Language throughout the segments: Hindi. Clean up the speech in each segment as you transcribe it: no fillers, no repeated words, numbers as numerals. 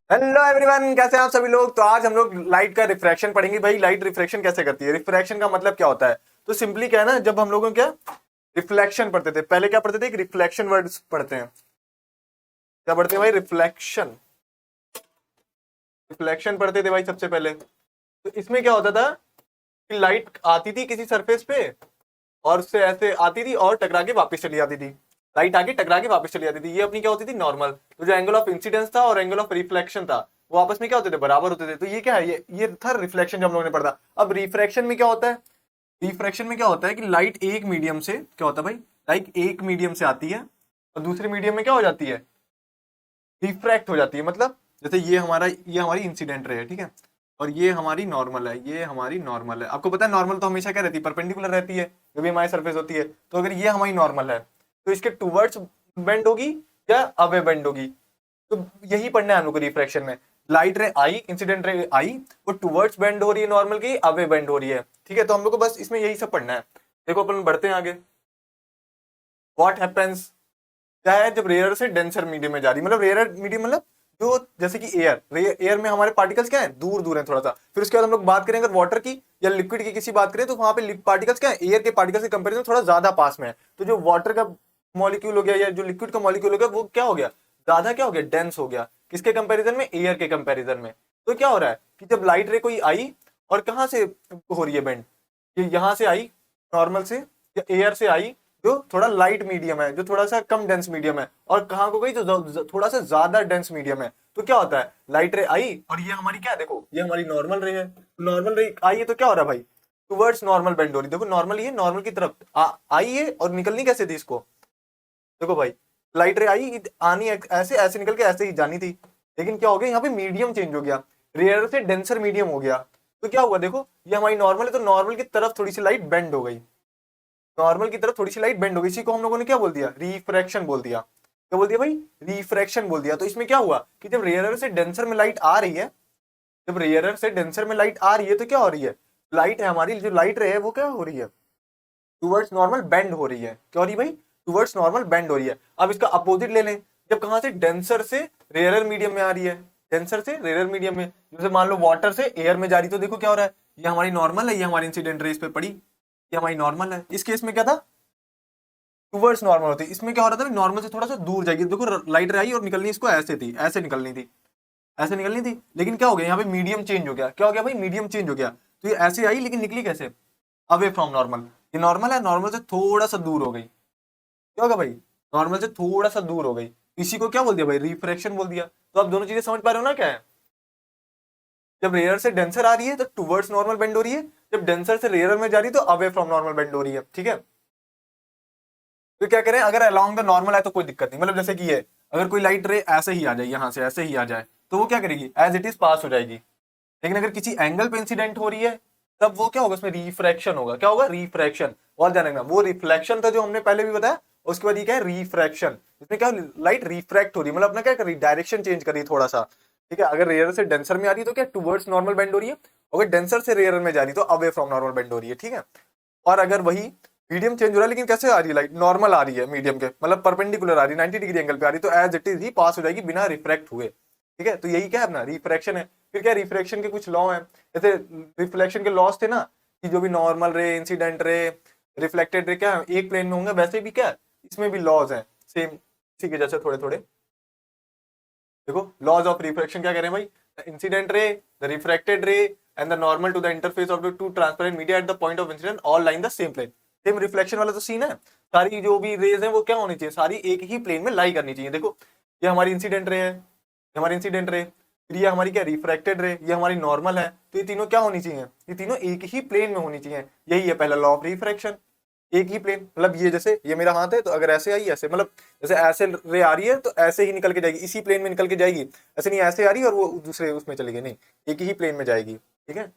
हेलो एवरीवन, कैसे हैं आप सभी लोग। तो आज हम लोग लाइट का रिफ्रैक्शन पढ़ेंगे। भाई लाइट रिफ्रैक्शन कैसे करती है, रिफ्रैक्शन का मतलब क्या होता है। तो सिंपली क्या है ना, जब हम लोगों क्या रिफ्लेक्शन पढ़ते थे, पहले क्या पढ़ते थे, एक रिफ्लेक्शन वर्ड्स पढ़ते हैं। क्या पढ़ते हैं भाई, रिफ्लेक्शन। रिफ्लेक्शन पढ़ते थे भाई सबसे पहले। तो इसमें क्या होता था कि लाइट आती थी किसी सरफेस पे और उससे ऐसे आती थी और टकरा के वापस चली जाती थी। लाइट आके टकरा के वापस चली जाती थी, ये अपनी क्या होती थी, नॉर्मल। तो जो एंगल ऑफ इंसिडेंस था और एंगल ऑफ रिफ्लेक्शन था वो आपस में क्या होते थे, बराबर होते थे। तो ये क्या है, ये था रिफ्लेक्शन जो हम लोगों ने पढ़ा। अब रिफ्रैक्शन में क्या होता है, रिफ्रैक्शन में क्या होता है कि लाइट एक मीडियम से क्या होता है भाई, लाइट एक मीडियम से आती है और दूसरे मीडियम में क्या हो जाती है, रिफ्रैक्ट हो जाती है। मतलब जैसे ये हमारी इंसिडेंट रे है, ठीक है, और ये हमारी नॉर्मल है, ये हमारी नॉर्मल है। आपको पता है नॉर्मल तो हमेशा क्या रहती है, परपेंडिकुलर रहती है जो भी हमारी सरफेस होती है। तो अगर ये हमारी नॉर्मल है तो इसके टूवर्ड्स बेंड होगी या अवे बेंड होगी। तो यही पढ़ना है हम लोग को रिफ्रैक्शन में। लाइट रे आई, इंसिडेंट रे आई, वो टूवर्ड्स बेंड हो रही है नॉर्मल की, अवे बेंड हो रही है, ठीक है। तो हम लोग को बस इसमें यही सब पढ़ना है। देखो अपन बढ़ते हैं आगे। व्हाट हैपेंस, क्या है, जब रेयर से डेंसर मीडियम में जा रही, मतलब रेयर मीडियम मतलब जो जैसे कि एयर, एयर में हमारे पार्टिकल्स क्या है, दूर दूर है थोड़ा सा। फिर उसके बाद हम लोग बात करें अगर वाटर की या लिक्विड की किसी बात करें तो वहां पे पार्टिकल्स क्या है, एयर के पार्टिकल्स के कंपेरिजन थोड़ा ज्यादा पास में है। तो जो वाटर का मॉलिक्यूल हो गया या जो लिक्विड का मॉलिक्यूल हो गया वो क्या हो गया, ज्यादा क्या हो गया, डेंस हो गया। किसके कंपेरिजन में, एयर के कंपेरिजन में। तो क्या हो रहा है कि जब लाइट रे कोई आई और कहां से हो रही है बेंड, ये यहां से आई नॉर्मल से या एयर से आई जो थोड़ा लाइट मीडियम है, जो थोड़ा सा कम डेंस मीडियम है, और कहां को गई जो थोड़ा सा ज्यादा डेंस मीडियम है। तो क्या होता है, लाइट रे आई और ये हमारी क्या है, देखो ये हमारी नॉर्मल रे है। नॉर्मल रे आई है तो क्या हो रहा है भाई, टुवर्ड्स नॉर्मल बेंड हो रही। देखो नॉर्मल, ये नॉर्मल की तरफ आई है और निकलनी कैसे थी इसको, देखो भाई लाइट रे आई, आनी ऐसे ऐसे निकल के ऐसे ही जानी थी। लेकिन क्या हो गया, यहाँ पे मीडियम चेंज हो गया, रेयर से डेंसर मीडियम हो गया। तो क्या हुआ, देखो ये हमारी नॉर्मल है तो नॉर्मल की तरफ थोड़ी सी लाइट बेंड हो गई, नॉर्मल की तरफ थोड़ी सी लाइट बेंड हो गई। इसी को हम लोगों ने क्या बोल दिया, रिफ्रैक्शन बोल दिया। क्या बोल दिया भाई, रिफ्रैक्शन बोल दिया। तो इसमें क्या हुआ कि जब रेयरर से डेंसर में लाइट आ रही है, जब रेयरर से डेंसर में लाइट आ रही है तो क्या हो रही है, लाइट है हमारी जो लाइट रे है वो क्या हो रही है, टूवर्ड्स नॉर्मल बेंड हो रही है। क्या हो रही है भाई, टूवर्ड्स नॉर्मल बेंड हो रही है। अब इसका अपोजिट ले लें, जब कहां से, डेंसर से रेयरर मीडियम में आ रही है, डेंसर से रेयरर मीडियम में, जैसे मान लो वाटर से एयर में जा रही, तो देखो क्या हो रहा है, ये हमारी नॉर्मल है, ये हमारी इंसिडेंट रेस पे पड़ी, ये हमारी नॉर्मल है। इस केस में क्या था, टूवर्ड्स नॉर्मल होती है। इसमें क्या हो रहा था, नॉर्मल से थोड़ा सा दूर जाएगी। देखो लाइट आई और निकलनी इसको ऐसे थी, ऐसे निकलनी थी, ऐसे निकलनी थी। लेकिन क्या हो गया, यहाँ पे मीडियम चेंज हो गया। क्या हो गया भाई, मीडियम चेंज हो गया। तो ये ऐसे आई लेकिन निकली कैसे, अवे फ्रॉम नॉर्मल। ये नॉर्मल है, नॉर्मल से थोड़ा सा दूर हो गई। क्या होगा भाई, नॉर्मल से थोड़ा सा दूर हो गई। इसी को क्या बोल दिया भाई, रिफ्रैक्शन बोल दिया। तो आप दोनों चीजें समझ पा रहे हो ना, क्या है, जब रेयर से डेंसर आ रही है तो टुवर्ड्स नॉर्मल बेंड हो रही है, जब डेंसर से रेयर में जा रही है तो अवे फ्रॉम नॉर्मल बेंड हो रही है, ठीक है। तो क्या करें, अगर अलोंग द नॉर्मल है तो कोई दिक्कत नहीं, मतलब जैसे कि ये अगर कोई लाइट रे ऐसे ही आ जाए, यहाँ से ऐसे ही आ जाए, तो वो क्या करेगी, एज इट इज पास हो जाएगी। लेकिन अगर किसी एंगल पे इंसिडेंट हो रही है तब वो क्या होगा, उसमें रिफ्रैक्शन होगा। क्या होगा, रिफ्रैक्शन। और ध्यान रखना, वो रिफ्लेक्शन था जो हमने पहले भी बताया, उसके बाद ये क्या है, रिफ्रैक्शन। इसमें क्या, लाइट रिफ्रैक्ट हो रही है, मतलब अपना क्या कर रही है, डायरेक्शन चेंज कर रही है थोड़ा सा, ठीक है। अगर रेयर से डेंसर में आ रही है तो क्या टूवर्ड्स नॉर्मल बेंड हो रही है, अगर डेंसर से रेयर में जा रही है तो अवे फ्रॉम नॉर्मल बेंड हो रही है, ठीक है। और अगर वही मीडियम चेंज हो रहा है लेकिन कैसे आ रही है, लाइट नॉर्मल आ रही है मीडियम के, मतलब परपेंडिकुलर आ रही है, 90 डिग्री एंगल पे आ रही है, तो एज इट इज ही पास हो जाएगी बिना रिफ्रैक्ट हुए, ठीक है। तो यही क्या है अपना, रिफ्रैक्शन है। फिर क्या, रिफ्रैक्शन के कुछ लॉ हैं, जैसे रिफ्लेक्शन के लॉस थे ना, कि जो भी नॉर्मल रे, इंसिडेंट रे, रिफ्लेक्टेड रे क्या है, एक प्लेन में होंगे, वैसे भी क्या इसमें भी लॉज हैं सेम इसी के जैसे थोड़े थोड़े। देखो लॉज ऑफ रिफ्रैक्शन क्या कह रहे हैं भाई, incident ray, the refracted ray and the normal to the interface of the two transparent media at the point of incident all line the same plane. Same reflection वाला तो सीन है, सारी जो भी रेज है वो क्या होनी चाहिए, सारी एक ही प्लेन में लाई करनी चाहिए। देखो ये हमारी इंसिडेंट रे है, ये हमारी इंसिडेंट रे, फिर ये हमारी क्या रिफ्रैक्टेड रे, ये हमारी नॉर्मल है। तो ये तीनों क्या होनी चाहिए, ये तीनों एक ही प्लेन में होनी चाहिए। यही है पहला लॉ ऑफ रिफ्रैक्शन, एक ही प्लेन। मतलब ये जैसे ये मेरा हाथ है तो अगर ऐसे आई ऐसे, मतलब जैसे ऐसे रे आ रही है तो ऐसे ही निकल के जाएगी, इसी प्लेन में निकल के जाएगी। ऐसे नहीं ऐसे आ रही है और वो दूसरे उसमें चली गई, नहीं, एक ही प्लेन में जाएगी, ठीक है।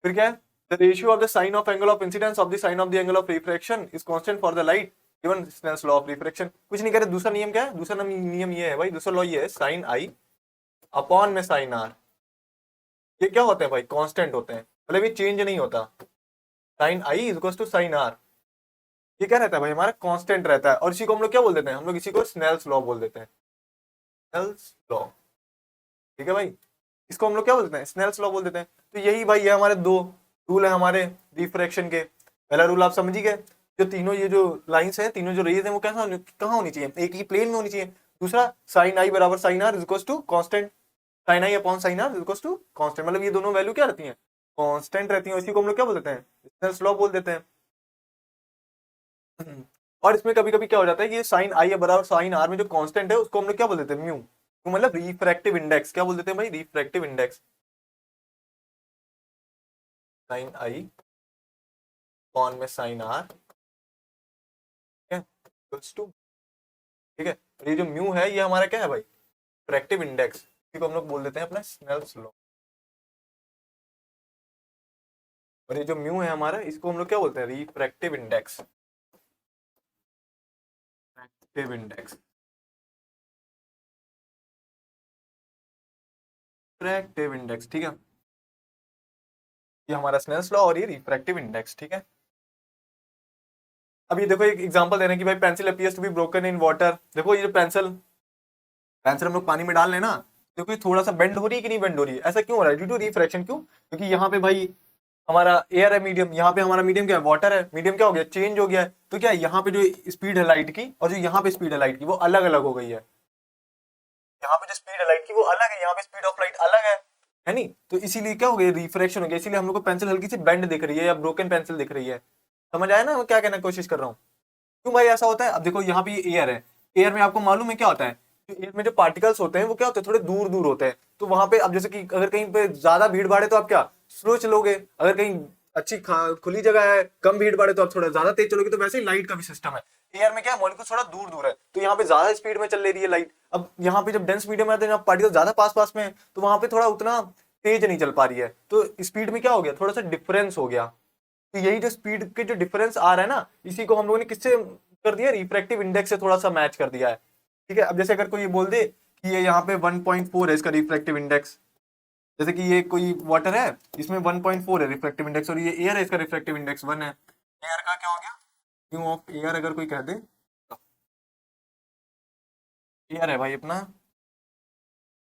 फिर क्या है, the ratio of the sine of angle of incidence of the sine of the angle of refraction is constant for the light given Snell's law of refraction. कुछ नहीं करे, दूसरा नियम क्या है, दूसरा नियम ये है भाई, दूसरा लॉ ये है, साइन आई अपॉन में साइन आर। ये क्या होते हैं भाई, कांस्टेंट होते हैं, मतलब ये चेंज नहीं होता। Sine i is equal to sine r, ये क्या रहता है भाई, हमारा कांस्टेंट रहता है। और इसी को हम लोग क्या बोल देते हैं, हम लोग इसी को स्नेल्स लॉ बोल देते हैं। स्नेल्स लॉ, ठीक है भाई। इसको हम लोग क्या बोलते हैं, स्नेल्स लॉ बोल देते हैं। तो यही भाई ये हमारे दो रूल है हमारे रिफ्रैक्शन के। पहला रूल आप समझ ही गए, जो तीनों ये जो लाइंस है, तीनों जो रेज है वो कैसा कहाँ होनी चाहिए, एक ही प्लेन में होनी चाहिए। दूसरा साइन आई बराबर sine r equals to constant, sine i upon sine r equals to constant, मतलब ये दोनों वैल्यू क्या रहती हैं, कांस्टेंट रहती हैं। इसी को हम लोग क्या बोल देते हैं, स्नेल्स लॉ बोल देते हैं। और इसमें कभी कभी क्या हो जाता है कि ये साइन आई बराबर साइन आर में जो कांस्टेंट है उसको हम लोग क्या बोल देते हैं, म्यू। तो मतलब रिफ्रैक्टिव इंडेक्स क्या बोल देते हैं भाई, रिफ्रैक्टिव इंडेक्स। साइन आई कॉन में साइन आर, ठीक है, इक्वल्स टू, ठीक है। और ये जो म्यू है ये हमारा क्या है भाई, रिफ्रैक्टिव इंडेक्स, इसी को हम लोग बोल देते हैं अपना स्नेल्स लॉ। और ये जो म्यू है हमारा इसको हम लोग क्या बोलते हैं, refractive index, refractive index, refractive index, ठीक है। ये हमारा स्नेल्स लॉ और ये रिफ्रैक्टिव इंडेक्स, ठीक है। अब ये देखो एक एग्जांपल दे रहे हैं कि भाई pencil appears to be broken in water. देखो ये जो पेंसिल पेंसिल हम लोग पानी में डाल रहे हैं ना, देखो ये थोड़ा सा बेंड हो रही है कि नहीं बेंड हो रही है, ऐसा क्यों हो रहा है, ड्यू टू रिफ्रैक्शन। क्यों, क्योंकि यहाँ पे भाई हमारा एयर है मीडियम, यहाँ पे हमारा मीडियम क्या है, वाटर है। मीडियम क्या हो गया, चेंज हो गया है। तो क्या है, यहाँ पे जो स्पीड है लाइट की और जो यहाँ पे स्पीड है लाइट की वो अलग अलग हो गई है। यहाँ पे जो स्पीड है लाइट की वो अलग है, यहाँ पे स्पीड ऑफ लाइट अलग है नहीं। तो इसीलिए क्या हो गया, रिफ्रैक्शन हो गया। इसीलिए हम लोग को पेंसिल हल्की सी बेंड दिख रही है या ब्रोकन पेंसिल दिख रही है। समझ आया ना मैं क्या कहने की कोशिश कर रहा हूँ। क्यों भाई ऐसा होता है, अब देखो यहाँ पे एयर है, एयर में आपको मालूम है क्या होता है, एयर में जो पार्टिकल्स होते हैं वो क्या होते हैं, थोड़े दूर दूर होते हैं। तो वहां पे अब जैसे कि अगर कहीं पे ज्यादा भीड़ भाड़ है तो आप क्या स्लो चलोगे, अगर कहीं अच्छी खुली जगह है कम भीड़ भाड़ है तो आप थोड़ा ज्यादा तेज चलोगे। तो वैसे ही लाइट का भी सिस्टम है, एयर में क्या है मॉलिक्यूल थोड़ा दूर दूर है तो यहाँ पे ज्यादा स्पीड में चल ले रही है लाइट। अब यहाँ पे जब डेंस मीडियम में आते हैं पार्टिकल ज्यादा पास पास में है तो वहां पे थोड़ा उतना तेज नहीं चल पा रही है, तो स्पीड में क्या हो गया, थोड़ा सा डिफरेंस हो गया। तो यही जो स्पीड के जो डिफरेंस आ रहा है ना, इसी को हम लोगों ने किससे कर दिया, रिफ्रैक्टिव इंडेक्स से थोड़ा सा मैच कर दिया है। ठीक है, अब जैसे अगर कोई ये बोल दे कि ये यहाँ पे 1.4 है इसका रिफ्रैक्टिव इंडेक्स, जैसे कि ये कोई वाटर है इसमें 1.4 है रिफ्रैक्टिव इंडेक्स और ये एयर है इसका रिफ्रैक्टिव इंडेक्स 1 है। एयर का क्या हो गया, क्यू ऑफ एयर अगर कोई कह दे, एयर है भाई अपना,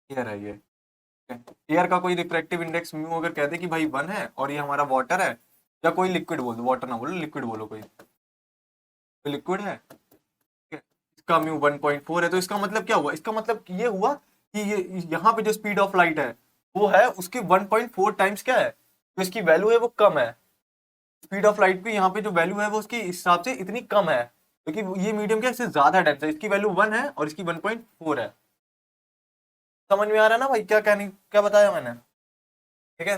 एयर है ये, एयर का कोई रिफ्रैक्टिव इंडेक्स म्यू अगर कह दे कि भाई 1 है और ये हमारा वाटर है, या कोई लिक्विड बोल दो, वाटर ना बोलो लिक्विड बोलो, कोई लिक्विड है, इसका म्यू 1.4 है। तो इसका मतलब क्या हुआ, इसका मतलब ये हुआ कि ये यहाँ पे जो स्पीड ऑफ लाइट है वो है उसकी 1.4 टाइम्स क्या है, जो इसकी वैल्यू है वो कम है। स्पीड ऑफ लाइट की यहाँ पे जो वैल्यू है वो उसके हिसाब से इतनी कम है, क्योंकि ये मीडियम क्या इससे ज्यादा डेंस है, इसकी वैल्यू 1 है और इसकी 1.4 है। समझ में आ रहा है ना भाई क्या कहने क्या बताया मैंने, ठीक है।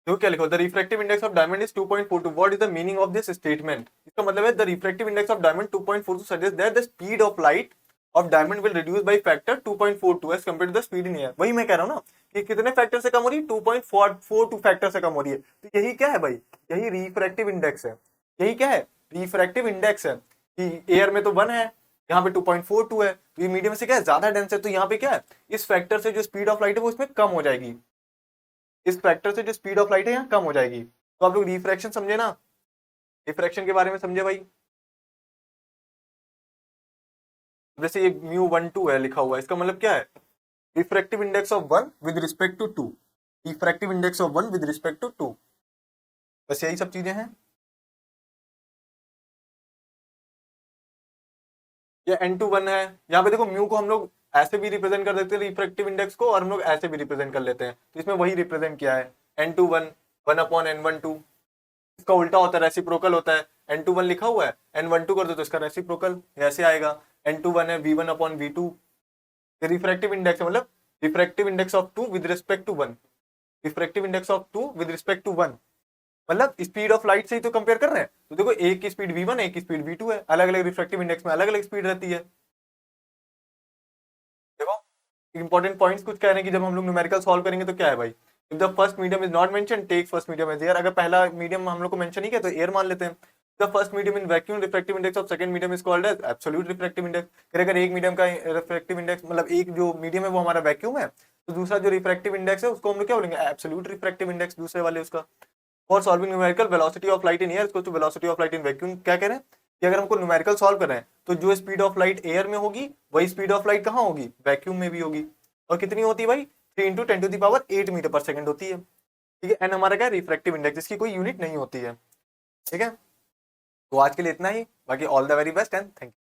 देखो क्या लिखो, the refractive index of diamond is 2.42। What is the meaning of this statement, इसका मतलब है the refractive index of diamond 2.42 suggest that the speed of light of diamond will reduce by factor 2.42 as compared to the speed in air. वही मैं कह रहा हूं ना कि कितने फैक्टर से कम हो रही है, 2.42 फैक्टर से कम हो रही है। तो यही क्या है भाई, यही रिफ्रैक्टिव इंडेक्स है। यही क्या है, रिफ्रैक्टिव इंडेक्स है कि एयर में तो 1 है, यहाँ पे 2.42 है, तो ये मीडियम से क्या है ज्यादा डेंस है, तो यहाँ पे क्या है इस फैक्टर से जो स्पीड ऑफ लाइट है वो इसमें कम हो जाएगी, इस फैक्टर से जो स्पीड ऑफ लाइट है यहाँ कम हो जाएगी। तो आप लोग रिफ्रैक्शन समझे ना, रिफ्रैक्शन के बारे में समझे भाई। जैसे ये μ12 है लिखा हुआ है, इसका मतलब क्या है, refractive index of 1 with respect to 2, refractive index of 1 with respect to 2, बस यही सब चीजें हैं। ये n21 है, यहाँ पे देखो म्यू को हम लोग ऐसे भी रिप्रेजेंट कर देते हैं रिफ्रैक्टिव इंडेक्स को, और हम लोग ऐसे भी रिप्रेजेंट कर लेते हैं, तो इसमें वही रिप्रेजेंट किया है n21 1/n12। इसका उल्टा होता है, रेसिप्रोकल होता है, n21 लिखा हुआ है n12 कर दो तो इसका रेसिप्रोकल ऐसे आएगा, n21 है v1/v2। रिफ्रैक्टिव इंडेक्स मतलब refractive index of 2 with respect to 1, refractive index of 2 with respect to 1, मतलब स्पीड ऑफ लाइट से ही तो कंपेयर कर रहे हैं। तो देखो एक की स्पीड v1 एक की स्पीड v2 है, अलग अलग रिफ्रैक्टिव इंडेक्स में अलग अलग स्पीड रहती है। देखो इंपॉर्टेंट पॉइंट्स कुछ कह रहे हैं कि जब हम लोग न्यूमेरिकल सॉल्व करेंगे तो क्या है भाई, if the first medium is not mention take first medium as air. अगर पहला मीडियम हम लोग को मेंशन ही किया तो एयर मान लेते हैं। The first medium in vacuum refractive index of second medium is called as absolute refractive index. फिर अगर एक मीडियम का रिफ्रैक्टिव इंडेक्स मतलब एक जो मीडियम है वो हमारा वैक्यूम है, तो दूसरा जो रिफ्रैक्टिव इंडेक्स है उसको हम लोग क्या बोलेंगे, एब्सोल्यूट रिफ्रैक्टिव इंडेक्स दूसरे वाले उसका। For solving numerical velocity of light in air equal to velocity of light in vacuum. क्या कह रहे हैं कि अगर हमको न्यूमेरिकल सॉल्व कर रहे हैं तो जो स्पीड ऑफ लाइट एयर में होगी वही स्पीड ऑफ लाइट कहाँ होगी, वैक्यूम में भी होगी। और कितनी होती है भाई, 3 × 10⁸ मीटर/सेकंड होती है। ठीक है, एन हमारा क्या, रिफ्रैक्टिव इंडेक्स, इसकी कोई यूनिट नहीं होती है। ठीक है, तो आज के लिए इतना ही, बाकी all the very best and thank you.